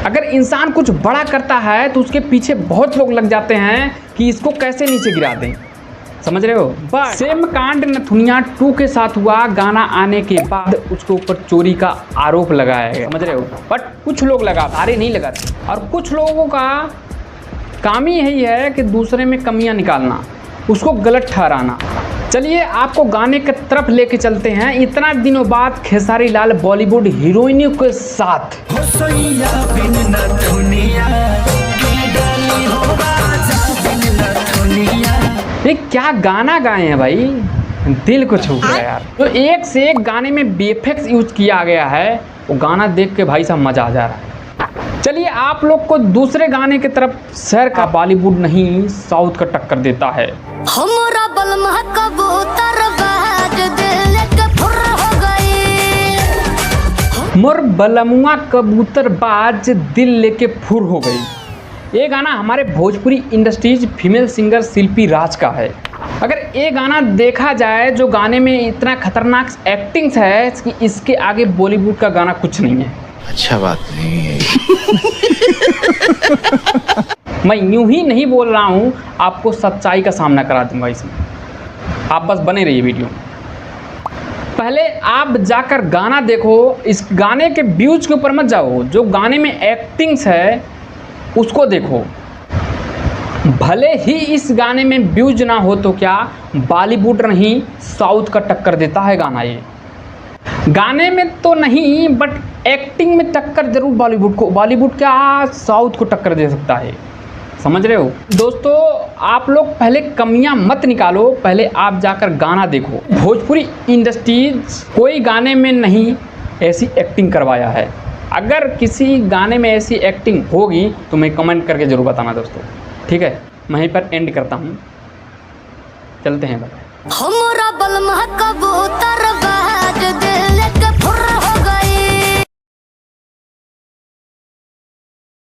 अगर इंसान कुछ बड़ा करता है तो उसके पीछे बहुत लोग लग जाते हैं कि इसको कैसे नीचे गिरा दें, समझ रहे हो। बस सेम कांड नथुनिया 2 के साथ हुआ। गाना आने के बाद उसके ऊपर चोरी का आरोप लगाया गया, समझ रहे हो। बट कुछ लोग लगा, सारे नहीं लगाते। और कुछ लोगों का काम ही यही है कि दूसरे में कमियां निकालना, उसको गलत ठहराना। चलिए आपको गाने की तरफ लेके चलते हैं। इतना दिनों बाद खेसारी लाल बॉलीवुड हीरोइनों के साथ ये क्या गाना गाए हैं भाई, दिल को छू गया यार। तो एक से एक गाने में वीएफएक्स यूज किया गया है, वो गाना देख के भाई साहब मजा आ जा रहा है। चलिए आप लोग को दूसरे गाने की तरफ शहर का बॉलीवुड नहीं साउथ का टक्कर देता है। हमरा बलमा कबूतर बाज दिल के फुर हो गई, मोर बलमुआ कबूतर बाज दिल लेके फुर हो गई। ये गाना हमारे भोजपुरी इंडस्ट्रीज फीमेल सिंगर शिल्पी राज का है। अगर ये गाना देखा जाए, जो गाने में इतना खतरनाक एक्टिंग्स है कि इसके आगे बॉलीवुड का गाना कुछ नहीं है। अच्छा बात नहीं है। मैं यूं ही नहीं बोल रहा हूं, आपको सच्चाई का सामना करा दूंगा इसमें। आप बस बने रहिए वीडियो में। पहले आप जाकर गाना देखो, इस गाने के व्यूज के ऊपर मत जाओ, जो गाने में एक्टिंग्स है उसको देखो। भले ही इस गाने में व्यूज ना हो तो क्या, बॉलीवुड नहीं साउथ का टक्कर देता है गाना। ये गाने में तो नहीं बट एक्टिंग में टक्कर जरूर बॉलीवुड को, बॉलीवुड क्या साउथ को टक्कर दे सकता है, समझ रहे हो। दोस्तों आप लोग पहले कमियां मत निकालो, पहले आप जाकर गाना देखो। भोजपुरी इंडस्ट्रीज कोई गाने में नहीं ऐसी एक्टिंग करवाया है। अगर किसी गाने में ऐसी एक्टिंग होगी तो मैं कमेंट करके ज़रूर बताना दोस्तों, ठीक है। मैं यहीं पर एंड करता हूँ, चलते हैं। हमरा बलमा कबूतर बाज